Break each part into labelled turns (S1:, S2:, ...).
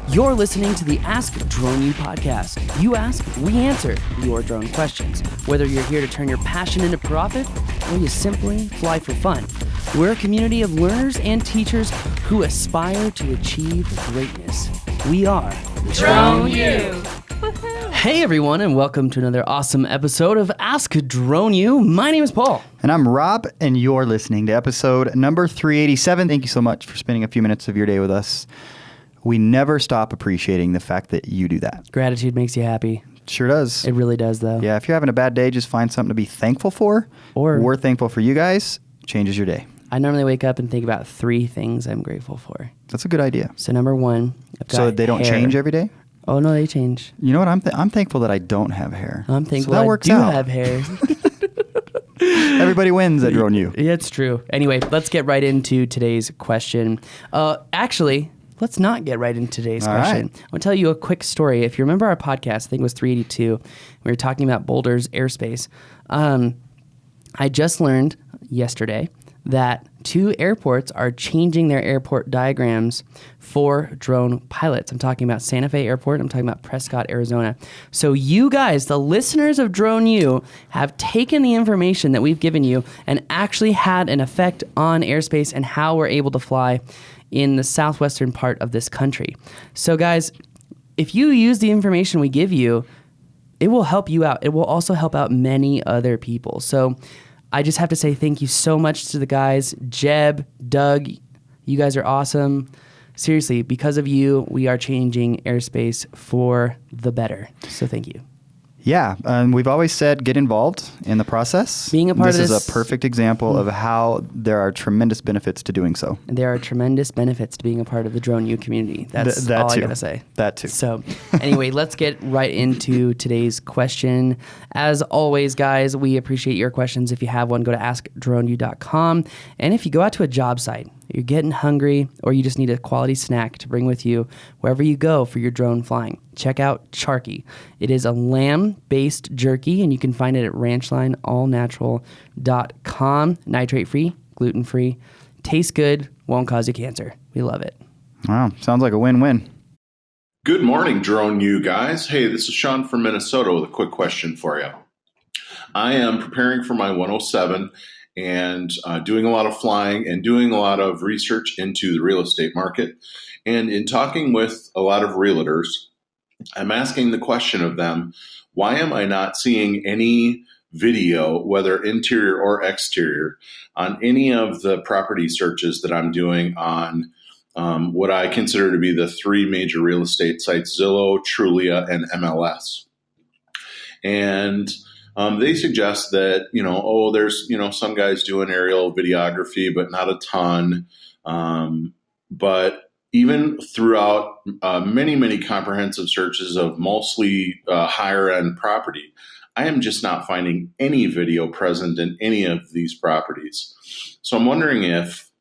S1: You're listening to the Ask Drone U podcast. You ask, we answer your drone questions. Whether you're here to turn your passion into profit or you simply fly for fun, we're a community of learners and teachers who aspire to achieve greatness. We are
S2: Drone U.
S1: Hey everyone, and welcome to another awesome episode of Ask Drone U. My name is Paul.
S3: And I'm Rob, and you're listening to episode number 387. Thank you so much for spending a few minutes of your day with us. We never stop appreciating the fact that you do that.
S1: Gratitude makes you happy.
S3: Sure does.
S1: It really does, though.
S3: Yeah, if you're having a bad day, just find something to be thankful for.
S1: Or
S3: we're thankful for you guys. Changes your day.
S1: I normally wake up and think about 3 things I'm grateful for.
S3: That's a good idea.
S1: So number 1, I've got
S3: So they don't
S1: hair.
S3: change every day?
S1: Oh, no, they change.
S3: You know what? I'm thankful that I don't have hair.
S1: I'm thankful
S3: so that
S1: I
S3: works
S1: do
S3: out.
S1: have hair.
S3: Everybody wins at Drone U.
S1: Yeah, it's true. Anyway, let's get right into today's question. Actually, let's not get right into today's
S3: All
S1: question.
S3: right.
S1: I'm going to tell you a quick story. If you remember our podcast, I think it was 382, we were talking about Boulder's airspace. I just learned yesterday that 2 airports are changing their airport diagrams for drone pilots. I'm talking about Santa Fe Airport. I'm talking about Prescott, Arizona. So you guys, the listeners of Drone U, have taken the information that we've given you and actually had an effect on airspace and how we're able to fly in the southwestern part of this country. So guys, if you use the information we give you, it will help you out. It will also help out many other people. So I just have to say thank you so much to the guys. Jeb, Doug, you guys are awesome. Seriously, because of you, we are changing airspace for the better. So thank you.
S3: Yeah, we've always said get involved in the process.
S1: Being a part of
S3: this
S1: this
S3: is a perfect example of how there are tremendous benefits to doing so.
S1: And there are tremendous benefits to being a part of the Drone U community. That's
S3: that
S1: all
S3: too.
S1: I gotta say.
S3: That too.
S1: So anyway, let's get right into today's question. As always, guys, we appreciate your questions. If you have one, go to askdroneu.com. And if you go out to a job site, you're getting hungry, or you just need a quality snack to bring with you wherever you go for your drone flying, check out Charky. It is a lamb-based jerky, and you can find it at ranchlineallnatural.com. Nitrate-free, gluten-free, tastes good, won't cause you cancer. We love it.
S3: Wow, sounds like a win-win.
S4: Good morning, Drone U guys. Hey, this is Sean from Minnesota with a quick question for you. I am preparing for my 107 and doing a lot of flying and doing a lot of research into the real estate market. And in talking with a lot of realtors, I'm asking the question of them, why am I not seeing any video, whether interior or exterior, on any of the property searches that I'm doing on what I consider to be the 3 major real estate sites, Zillow, Trulia, and MLS. And they suggest that, there's, some guys doing aerial videography, but not a ton. But even throughout many, many comprehensive searches of mostly higher end property, I am just not finding any video present in any of these properties. So I'm wondering if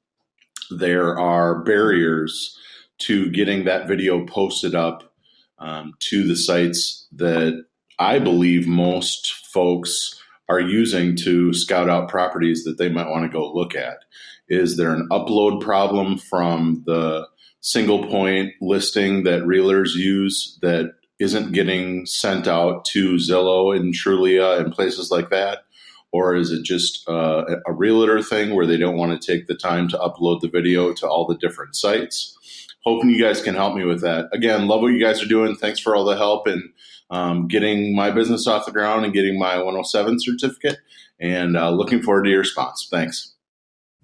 S4: there are barriers to getting that video posted up to the sites that I believe most folks are using to scout out properties that they might want to go look at. Is there an upload problem from the single point listing that realtors use that isn't getting sent out to Zillow and Trulia and places like that? Or is it just a realtor thing where they don't want to take the time to upload the video to all the different sites? Hoping you guys can help me with that. Again, love what you guys are doing. Thanks for all the help in getting my business off the ground and getting my 107 certificate. And looking forward to your response. Thanks.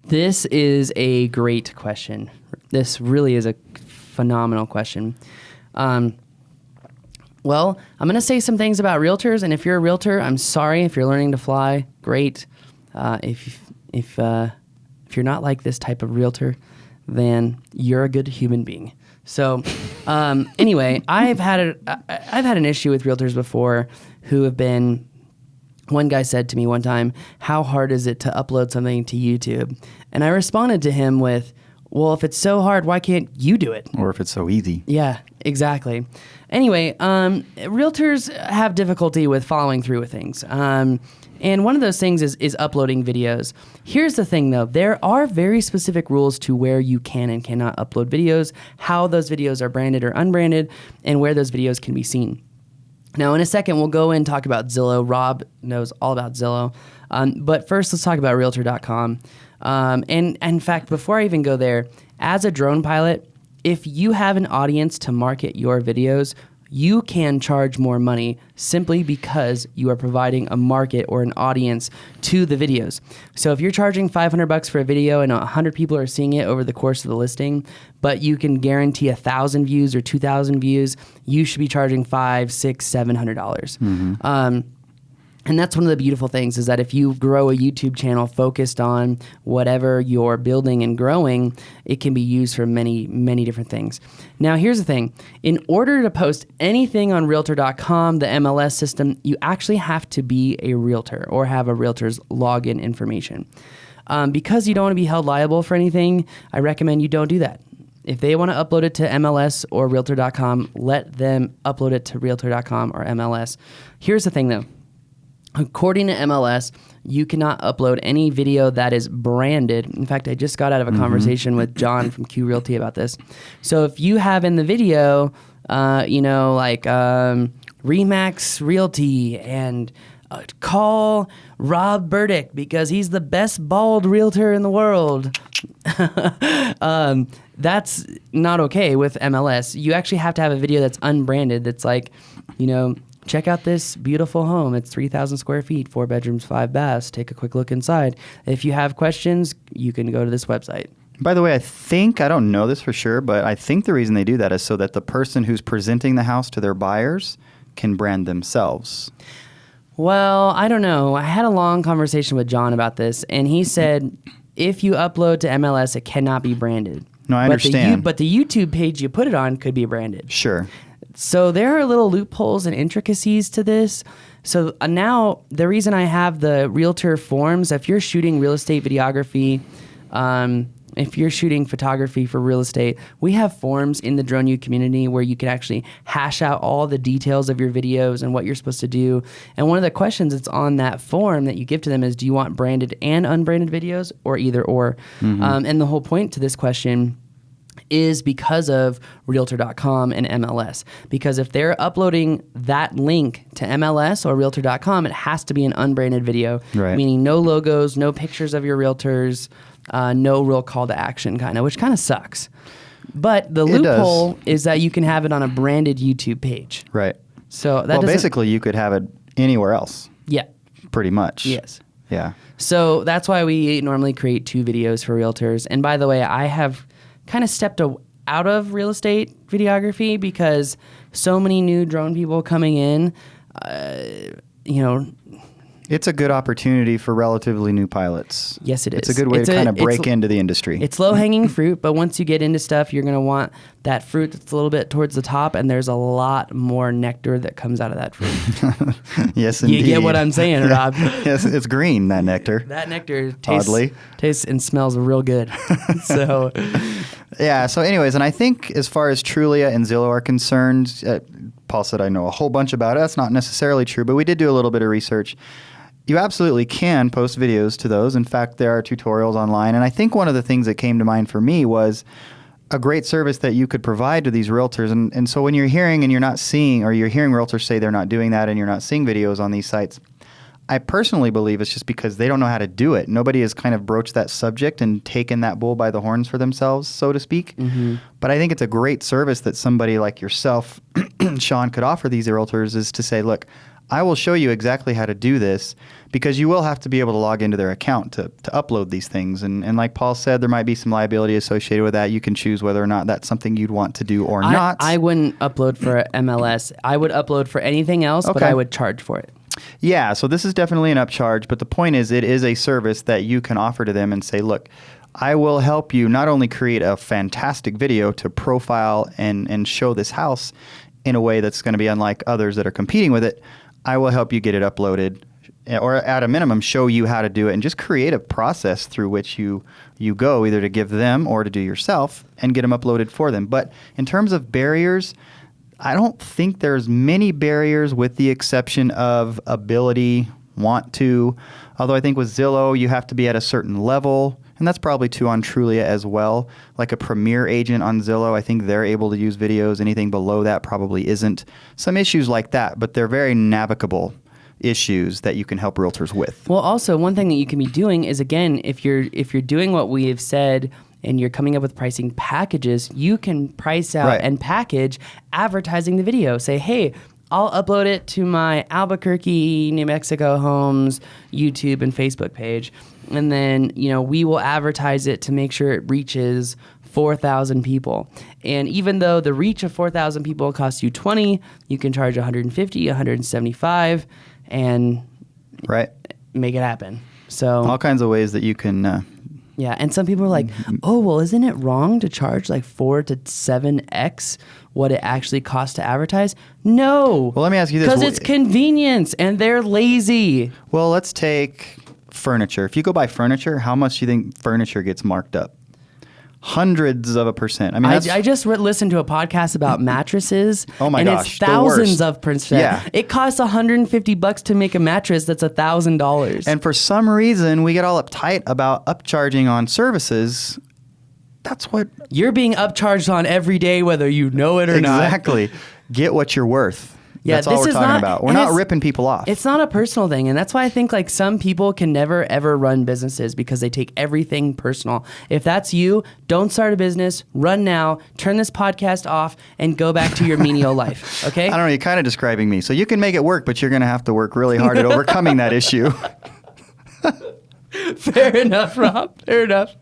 S1: This is a great question. This really is a phenomenal question. Well, I'm going to say some things about realtors, and if you're a realtor, I'm sorry. If you're learning to fly, great. If you're not like this type of realtor, then you're a good human being. So, anyway, I've had an issue with realtors before who have been. One guy said to me one time, "How hard is it to upload something to YouTube?" And I responded to him with, "Well, if it's so hard, why can't you do it?"
S3: Or if it's so easy.
S1: Yeah, exactly. Anyway, realtors have difficulty with following through with things. And one of those things is uploading videos. Here's the thing, though. There are very specific rules to where you can and cannot upload videos, how those videos are branded or unbranded, and where those videos can be seen. Now, in a second, we'll go and talk about Zillow. Rob knows all about Zillow. But first, let's talk about Realtor.com. And in fact, before I even go there, as a drone pilot, if you have an audience to market your videos, you can charge more money simply because you are providing a market or an audience to the videos. So if you're charging $500 for a video and 100 people are seeing it over the course of the listing, but you can guarantee 1,000 views or 2,000 views, you should be charging $500, $600, $700. And that's one of the beautiful things is that if you grow a YouTube channel focused on whatever you're building and growing, it can be used for many, many different things. Now, here's the thing. In order to post anything on Realtor.com, the MLS system, you actually have to be a realtor or have a realtor's login information. Because you don't want to be held liable for anything, I recommend you don't do that. If they want to upload it to MLS or Realtor.com, let them upload it to Realtor.com or MLS. Here's the thing, though. According to MLS, you cannot upload any video that is branded. In fact, I just got out of a conversation with John from Q Realty about this. So if you have in the video, Remax Realty and call Rob Burdick because he's the best bald realtor in the world. That's not okay with MLS. You actually have to have a video that's unbranded, that's like, check out this beautiful home. It's 3,000 square feet, 4 bedrooms, 5 baths. Take a quick look inside. If you have questions, you can go to this website.
S3: By the way, I don't know this for sure, but I think the reason they do that is so that the person who's presenting the house to their buyers can brand themselves.
S1: Well, I don't know. I had a long conversation with John about this, and he said if you upload to MLS, it cannot be branded.
S3: No, I understand.
S1: But the YouTube page you put it on could be branded.
S3: Sure.
S1: So there are little loopholes and intricacies to this. So now the reason I have the realtor forms, if you're shooting real estate videography, if you're shooting photography for real estate, we have forms in the Drone U community where you can actually hash out all the details of your videos and what you're supposed to do. And one of the questions that's on that form that you give to them is, do you want branded and unbranded videos or either or? And the whole point to this question is because of Realtor.com and MLS. Because if they're uploading that link to MLS or Realtor.com, it has to be an unbranded video, meaning no logos, no pictures of your realtors, no real call to action which kind of sucks. But the loophole is that you can have it on a branded YouTube page.
S3: Right.
S1: So that
S3: basically you could have it anywhere else.
S1: Yeah.
S3: Pretty much.
S1: Yes.
S3: Yeah.
S1: So that's why we normally create 2 videos for realtors. And by the way, I have kind of stepped out of real estate videography because so many new drone people coming in,
S3: It's a good opportunity for relatively new pilots.
S1: Yes, it is.
S3: It's a good way to kind of break into the industry.
S1: It's low-hanging fruit, but once you get into stuff, you're going to want that fruit that's a little bit towards the top, and there's a lot more nectar that comes out of that fruit.
S3: Yes, indeed.
S1: You get what I'm saying, Rob?
S3: Yes, it's green, that nectar.
S1: That nectar tastes and smells real good. So...
S3: Yeah, so anyways, and I think as far as Trulia and Zillow are concerned, Paul said I know a whole bunch about it. That's not necessarily true, but we did do a little bit of research. You absolutely can post videos to those. In fact, there are tutorials online. And I think one of the things that came to mind for me was a great service that you could provide to these realtors. And so when you're hearing and you're not seeing, or you're hearing realtors say they're not doing that and you're not seeing videos on these sites, I personally believe it's just because they don't know how to do it. Nobody has kind of broached that subject and taken that bull by the horns for themselves, so to speak. But I think it's a great service that somebody like yourself, Sean, could offer these realtors, is to say, look, I will show you exactly how to do this, because you will have to be able to log into their account to upload these things. And like Paul said, there might be some liability associated with that. You can choose whether or not that's something you'd want to do or not.
S1: I wouldn't upload for MLS. I would upload for anything else, but I would charge for it.
S3: Yeah, so this is definitely an upcharge, but the point is it is a service that you can offer to them and say, look, I will help you not only create a fantastic video to profile and show this house in a way that's going to be unlike others that are competing with it, I will help you get it uploaded, or at a minimum show you how to do it, and just create a process through which you go either to give them or to do yourself and get them uploaded for them. But in terms of barriers, I don't think there's many barriers with the exception of ability want to. Although I think with Zillow, you have to be at a certain level. And that's probably true on Trulia as well. Like a premier agent on Zillow, I think they're able to use videos. Anything below that probably isn't. Some issues like that, but they're very navigable issues that you can help realtors with.
S1: Well, also, one thing that you can be doing is, again, if you're doing what we have said and you're coming up with pricing packages, you can price out and package advertising the video. Say, hey, I'll upload it to my Albuquerque, New Mexico homes YouTube and Facebook page. And then, we will advertise it to make sure it reaches 4,000 people. And even though the reach of 4,000 people costs you $20, you can charge $150, $175, and make it happen. So
S3: all kinds of ways that you can...
S1: yeah, and some people are like, oh, well, isn't it wrong to charge like 4 to 7x what it actually costs to advertise? No.
S3: Well, let me ask you this.
S1: Because it's convenience, and they're lazy.
S3: Well, let's take furniture. If you go buy furniture, how much do you think furniture gets marked up? Hundreds of a percent. I mean,
S1: I just listened to a podcast about mattresses.
S3: Oh my gosh,
S1: it's thousands
S3: the
S1: of percent.
S3: Yeah.
S1: It costs $150 to make a mattress that's $1,000.
S3: And for some reason, we get all uptight about upcharging on services. That's what
S1: you're being upcharged on every day, whether you know it or not.
S3: Exactly. Get what you're worth.
S1: Yeah,
S3: that's all we're talking about. We're not ripping people off.
S1: It's not a personal thing. And that's why I think like some people can never, ever run businesses because they take everything personal. If that's you, don't start a business. Run now. Turn this podcast off and go back to your menial life. Okay?
S3: I don't know. You're kind of describing me. So you can make it work, but you're going to have to work really hard at overcoming that issue.
S1: Fair enough, Rob. Fair enough.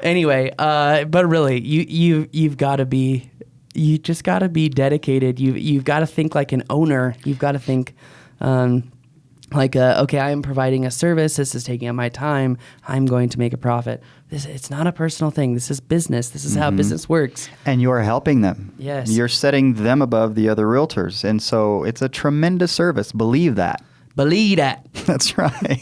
S1: Anyway, but really, you've got to be... You just got to be dedicated. You've got to think like an owner. You've got to think okay, I am providing a service. This is taking up my time. I'm going to make a profit. It's not a personal thing. This is business. This is how business works.
S3: And you're helping them.
S1: Yes.
S3: You're setting them above the other realtors. And so it's a tremendous service. Believe that.
S1: Believe that.
S3: That's right.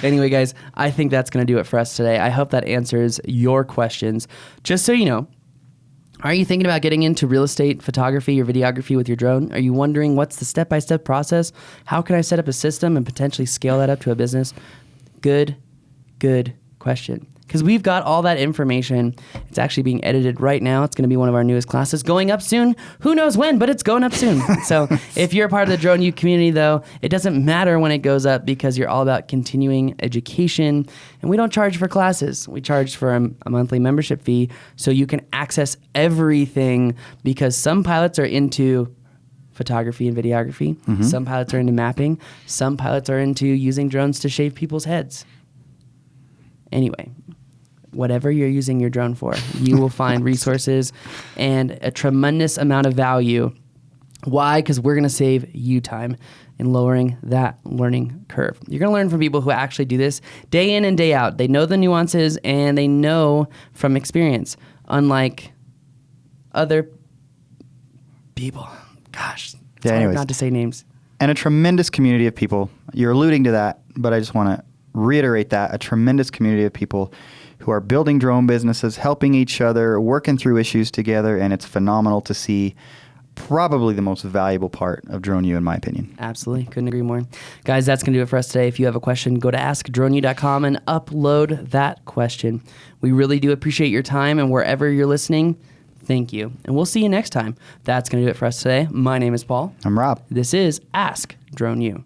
S1: Anyway, guys, I think that's going to do it for us today. I hope that answers your questions. Just so you know, are you thinking about getting into real estate, photography, or videography with your drone? Are you wondering what's the step-by-step process? How can I set up a system and potentially scale that up to a business? Good question. Because we've got all that information. It's actually being edited right now. It's going to be one of our newest classes going up soon. Who knows when, but it's going up soon. So if you're a part of the Drone U community, though, it doesn't matter when it goes up because you're all about continuing education. And we don't charge for classes. We charge for a monthly membership fee so you can access everything because some pilots are into photography and videography. Some pilots are into mapping. Some pilots are into using drones to shave people's heads. Anyway, whatever you're using your drone for, you will find resources and a tremendous amount of value. Why? Because we're going to save you time in lowering that learning curve. You're going to learn from people who actually do this day in and day out. They know the nuances and they know from experience, unlike other people. Gosh, it's hard not to say names.
S3: And a tremendous community of people. You're alluding to that, but I just want to reiterate that. A tremendous community of people who are building drone businesses, helping each other, working through issues together, and it's phenomenal to see. Probably the most valuable part of Drone U, in my opinion.
S1: Absolutely. Couldn't agree more. Guys, that's going to do it for us today. If you have a question, go to AskDroneU.com and upload that question. We really do appreciate your time, and wherever you're listening, thank you. And we'll see you next time. That's going to do it for us today. My name is Paul.
S3: I'm Rob.
S1: This is Ask Drone U.